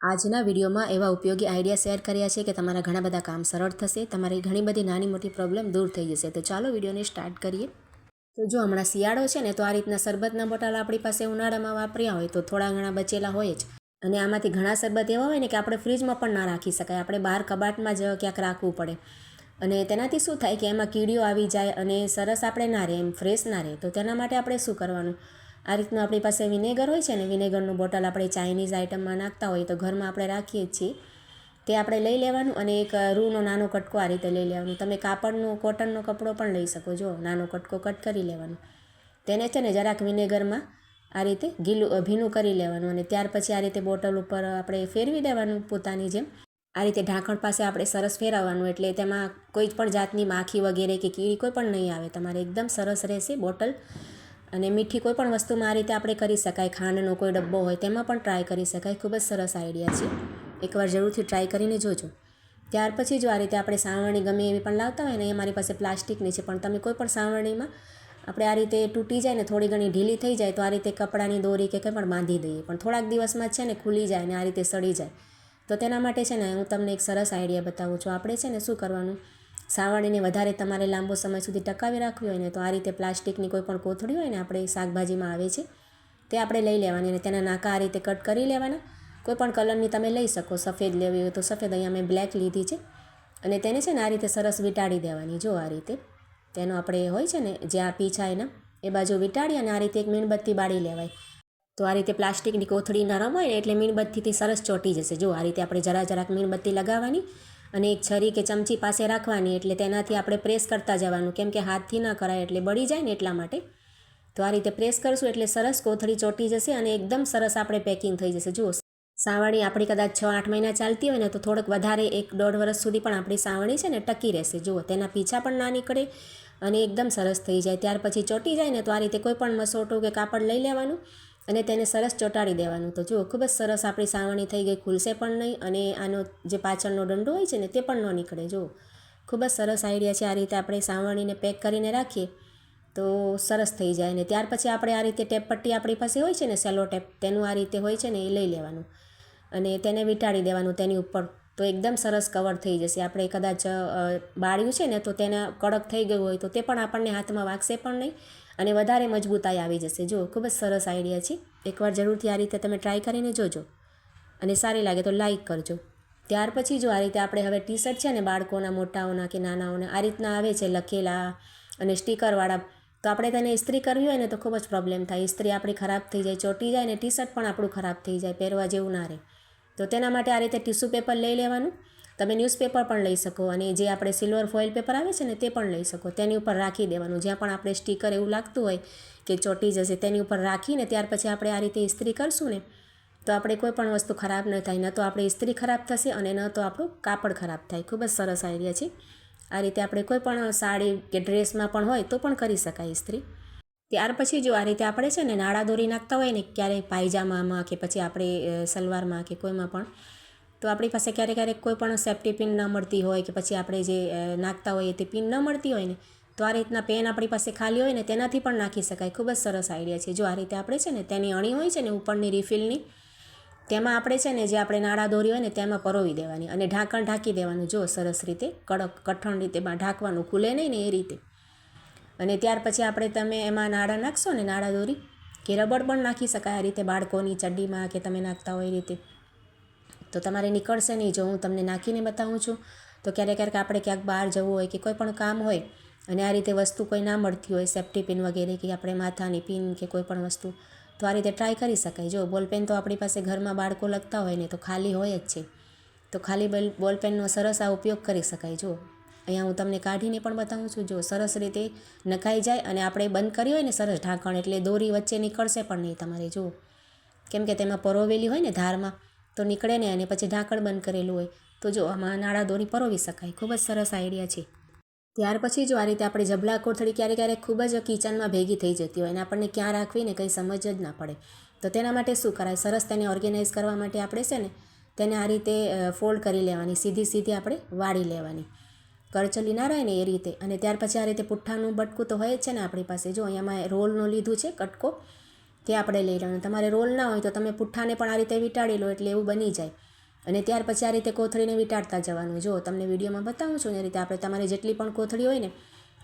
આજના વિડીયોમાં એવા ઉપયોગી આઈડિયા શેર કર્યા છે કે તમારા ઘણા બધા કામ સરળ થશે, તમારી ઘણી બધી નાની મોટી પ્રોબ્લેમ દૂર થઈ જશે. તો ચાલો વિડીયોને સ્ટાર્ટ કરીએ. તો જો હમણાં શિયાળો છે ને, તો આ રીતના શરબતના બોટલ આપણી પાસે ઉનાળામાં વાપર્યા હોય તો થોડા ઘણા બચેલા હોય જ. અને આમાંથી ઘણા શરબત એવા હોય ને કે આપણે ફ્રીજમાં પણ ના રાખી શકાય, આપણે બહાર કબાટમાં જ ક્યાંક રાખવું પડે. અને તેનાથી શું થાય કે એમાં કીડીઓ આવી જાય અને સરસ આપણે ના રહે, એમ ફ્રેશ ના રહે. તો તેના માટે આપણે શું કરવાનું, આ રીતનું આપણી પાસે વિનેગર હોય છે ને, વિનેગરનું બોટલ આપણે ચાઇનીઝ આઇટમમાં નાખતા હોય તો ઘરમાં આપણે રાખીએ જ છીએ, તે આપણે લઈ લેવાનું. અને એક રૂનો નાનો કટકો આ રીતે લઈ લેવાનું. તમે કાપડનો કોટનનો કપડો પણ લઈ શકો, જો નાનો કટકો કટ કરી લેવાનો. તેને છે ને જરાક વિનેગરમાં આ રીતે ભીનું કરી લેવાનું. અને ત્યાર પછી આ રીતે બોટલ ઉપર આપણે ફેરવી દેવાનું પોતાની જેમ. આ રીતે ઢાંકણ પાસે આપણે સરસ ફેરવવાનું, એટલે તેમાં કોઈ પણ જાતની માખી વગેરે કે કીડી કોઈ પણ નહીં આવે. તમારે એકદમ સરસ રહેશે બોટલ. અને મીઠી કોઈ પણ વસ્તુમાં આ રીતે આપણે કરી શકાય. ખાંડનો કોઈ ડબ્બો હોય તેમાં પણ ટ્રાય કરી શકાય. ખૂબ જ સરસ આઈડિયા છે, એકવાર જરૂરથી ટ્રાય કરીને જોજો. ત્યાર પછી જો આ રીતે આપણે સાવરણી ગમે એવી પણ લાવતા હોય ને, એ મારી પાસે પ્લાસ્ટિકની છે, પણ તમે કોઈ પણ સાવરણીમાં આપણે આ રીતે તૂટી જાય ને, થોડી ઘણી ઢીલી થઈ જાય તો આ રીતે કપડાની દોરી કે કંઈ પણ બાંધી દઈએ, પણ થોડાક દિવસમાં છે ને ખુલી જાય ને આ રીતે સડી જાય. તો તેના માટે છે ને હું તમને એક સરસ આઈડિયા બતાવું છું. આપણે છે ને શું કરવાનું, સાવરણીને વધારે તમારે લાંબો સમય સુધી ટકાવી રાખવી હોય ને, તો આ રીતે પ્લાસ્ટિકની કોઈ પણ કોથળી હોય ને, આપણે શાકભાજીમાં આવે છે તે આપણે લઈ લેવાની. અને તેના નાકા આ રીતે કટ કરી લેવાના. કોઈ પણ કલરની તમે લઈ શકો, સફેદ લેવી હોય તો સફેદ, અહીંયા મેં બ્લેક લીધી છે. અને તેને છે ને આ રીતે સરસ વીંટાળી દેવાની. જો આ રીતે તેનો આપણે હોય છે ને જ્યાં પીછા એના એ બાજુ વીંટાળી અને આ રીતે એક મીણબત્તી બાળી લેવાય. તો આ રીતે પ્લાસ્ટિકની કોથળી નરમ હોય ને એટલે મીણબત્તીથી સરસ ચોંટી જશે. જો આ રીતે આપણે જરાક મીણબત્તી લગાવવાની અને એક છરી કે ચમચી પાસે રાખવાની, એટલે તેનાથી આપણે પ્રેસ કરતા જવાનું, કેમ કે હાથથી ન કરાય એટલે બળી જાય ને એટલા માટે. તો આ રીતે પ્રેસ કરશું એટલે સરસ કોથળી ચોંટી જશે અને એકદમ સરસ આપણે પેકિંગ થઈ જશે. જુઓ, સાવરણી આપણી કદાચ 6-8 મહિના ચાલતી હોય ને, તો થોડોક વધારે 1-1.5 વર્ષ સુધી પણ આપણી સાવરણી છે ને ટકી રહેશે. જુઓ, તેના પીછા પણ ના નીકળે અને એકદમ સરસ થઈ જાય. ત્યાર પછી ચોંટી જાય ને, તો આ રીતે કોઈ પણ મસોટું કે કાપડ લઈ લેવાનું અને તેને સરસ ચોંટાડી દેવાનું. તો જુઓ, ખૂબ જ સરસ આપણી સાવરણી થઈ ગઈ, ખુલશે પણ નહીં. અને આનો જે પાછળનો દંડો હોય છે ને તે પણ ન નીકળે. જુઓ, ખૂબ જ સરસ આઈડિયા છે. આ રીતે આપણે સાવરણીને પેક કરીને રાખીએ તો સરસ થઈ જાય. ને ત્યાર પછી આપણે આ રીતે ટેપ પટ્ટી આપણી પાસે હોય છે ને, સેલો ટેપ, તેનું આ રીતે હોય છે ને એ લઈ લેવાનું અને તેને વીંટાળી દેવાનું તેની ઉપર. તો એકદમ સરસ કવર થઈ જશે. આપણે કદાચ બાળ્યું છે ને તો તેને કડક થઈ ગયું હોય તો તે પણ આપણને હાથમાં વાગશે પણ નહીં અને વધારે મજબૂતાઈ આવી જશે. જો, ખૂબ જ સરસ આઈડિયા છે. એકવાર જરૂરથી આ રીતે તમે ટ્રાય કરીને જોજો અને સારી લાગે તો લાઈક કરજો. ત્યાર પછી જો આ રીતે આપણે હવે ટી શર્ટ છે ને, બાળકોના, મોટાઓના કે નાનાઓના આ રીતના આવે છે લખેલા અને સ્ટીકરવાળા, તો આપણે તેને ઇસ્ત્રી કરવી હોય ને તો ખૂબ જ પ્રોબ્લેમ થાય. ઇસ્ત્રી આપણી ખરાબ થઈ જાય, ચોંટી જાય ને ટી શર્ટ પણ આપણું ખરાબ થઈ જાય, પહેરવા જેવું ના રહે. તો તેના માટે આ રીતે ટીશ્યુ પેપર લઈ લેવાનું. તમે ન્યૂઝપેપર પણ લઈ શકો અને જે આપણે સિલ્વર ફોઇલ પેપર આવે છે ને તે પણ લઈ શકો. તેની ઉપર રાખી દેવાનું. જ્યાં પણ આપણે સ્ટીકર એવું લાગતું હોય કે ચોંટી જશે, તેની ઉપર રાખીને ત્યાર પછી આપણે આ રીતે ઇસ્ત્રી કરશું ને, તો આપણે કોઈ પણ વસ્તુ ખરાબ ન થાય. ન તો આપણે ઇસ્ત્રી ખરાબ થશે અને ન તો આપણું કાપડ ખરાબ થાય. ખૂબ જ સરસ આઈડિયા છે. આ રીતે આપણે કોઈ પણ સાડી કે ડ્રેસમાં પણ હોય તો પણ કરી શકાય ઇસ્ત્રી. ત્યાર પછી જો આ રીતે આપણે છે ને નાળા દોરી નાખતા હોય ને, ક્યારેય પાયજામામાં કે પછી આપણે સલવારમાં કે કોઈમાં પણ, તો આપણી પાસે ક્યારેક કોઈ પણ સેફ્ટી પિન ન મળતી હોય કે પછી આપણે જે નાખતા હોઈએ તે પિન ન મળતી હોય ને, તો આ રીતના પેન આપણી પાસે ખાલી હોય ને તેનાથી પણ નાખી શકાય. ખૂબ જ સરસ આઈડિયા છે. જો આ રીતે આપણે છે ને તેની અણી હોય છે ને ઉપરની રિફિલની, તેમાં આપણે છે ને જે આપણે નાળા દોરી હોય ને તેમાં પરોવી દેવાની અને ઢાંકણ ઢાંકી દેવાનું. જો સરસ રીતે કડક કઠણ રીતે ઢાંકવાનું, ખુલે નહીં ને એ રીતે. અને ત્યાર પછી તમે એમાં નાળા નાખશો ને, નાળા દોરી કે રબડ પણ નાખી શકાય આ રીતે બાળકોની ચડ્ડીમાં કે તમે નાખતા હોય એ રીતે. તો તમારે નીકળશે નહીં. જો હું તમને નાખીને બતાવું છું. તો ક્યારેક આપણે ક્યાંક બહાર જવું હોય કે કોઈ પણ કામ હોય અને આ રીતે વસ્તુ કોઈ ના મળતી હોય, સેફ્ટી પિન વગેરે કે આપણે માથાની પિન કે કોઈ પણ વસ્તુ, તો આ રીતે ટ્રાય કરી શકાય. જો બોલપેન તો આપણી પાસે ઘરમાં બાળકો લખતા હોય ને તો ખાલી હોય જ છે, તો ખાલી બોલપેનનો સરસ આ ઉપયોગ કરી શકાય. જો અહીંયા હું તમને કાઢીને પણ બતાવું છું. જો સરસ રીતે નખાઈ જાય અને આપણે બંધ કર્યું હોય ને સરસ ઢાંકણ, એટલે દોરી વચ્ચે નીકળશે પણ નહીં તમારે. જુઓ, કેમ કે તેમાં પરોવેલી હોય ને ધારમાં, તો નીકળે ને. અને પછી ઢાંકણ બંધ કરેલું હોય તો જો આમાં નાળા દોરી પરોવી શકાય. ખૂબ જ સરસ આઈડિયા છે. ત્યાર પછી જો આ રીતે આપણે જબલા કોથળી ક્યારેક ખૂબ જ કિચનમાં ભેગી થઈ જતી હોય અને આપણને ક્યાં રાખવી ને કંઈ સમજ જ ના પડે, તો તેના માટે શું કરાય, સરસ તેને ઓર્ગેનાઇઝ કરવા માટે આપણે છે ને તેને આ રીતે ફોલ્ડ કરી લેવાની, સીધી આપણે વાળી લેવાની, કરચલી ના રહે ને એ રીતે. અને ત્યાર પછી આ રીતે પુઠ્ઠાનું બટકું તો હોય જ છે ને આપણી પાસે. જો અહીંયામાં રોલનો લીધું છે કટકો, તે આપણે લઈ લેવાનું. તમારે રોલ ના હોય તો તમે પુઠ્ઠાને પણ આ રીતે વીંટાળી લો એટલે એવું બની જાય. અને ત્યાર પછી આ રીતે કોથળીને વીંટાળતા જવાનું. જો તમને વિડીયોમાં બતાવું છું એ રીતે આપણે તમારે જેટલી પણ કોથળી હોય ને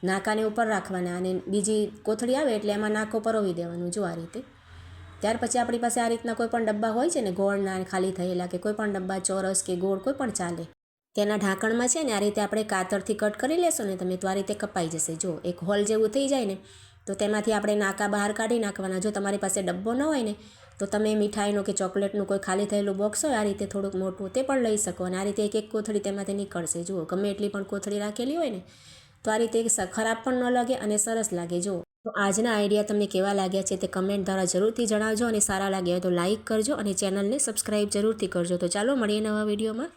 નાકાને ઉપર રાખવાના અને બીજી કોથળી આવે એટલે એમાં નાકો પરોવી દેવાનું. જો આ રીતે. ત્યાર પછી આપણી પાસે આ રીતના કોઈ પણ ડબ્બા હોય છે ને ગોળના ખાલી થયેલા કે કોઈ પણ ડબ્બા ચોરસ કે ગોળ કોઈ પણ ચાલે, તેના ઢાંકણમાં છે ને આ રીતે આપણે કાતરથી કટ કરી લેશો ને તમે તો આ રીતે કપાઈ જશે. જો એક હોલ જેવું થઈ જાય ને તો તેમાંથી આપણે નાકા બહાર કાઢી નાખવાના. જો તમારી પાસે ડબ્બો ન હોય ને તો તમે મીઠાઈનું કે ચોકલેટનું કોઈ ખાલી થયેલું બોક્સ હોય આ રીતે થોડુંક મોટું તે પણ લઈ શકો અને આ રીતે એક એક કોથળી તેમાંથી નીકળશે. જુઓ ગમે એટલી પણ કોથળી રાખેલી હોય ને તો આ રીતે ખરાબ પણ ન લાગે અને સરસ લાગે. જુઓ તો આજના આઈડિયા તમને કેવા લાગ્યા છે તે કમેન્ટ દ્વારા જરૂરથી જણાવજો અને સારા લાગ્યા હોય તો લાઇક કરજો અને ચેનલને સબસ્ક્રાઈબ જરૂરથી કરજો. તો ચાલો મળીએ નવા વિડીયોમાં.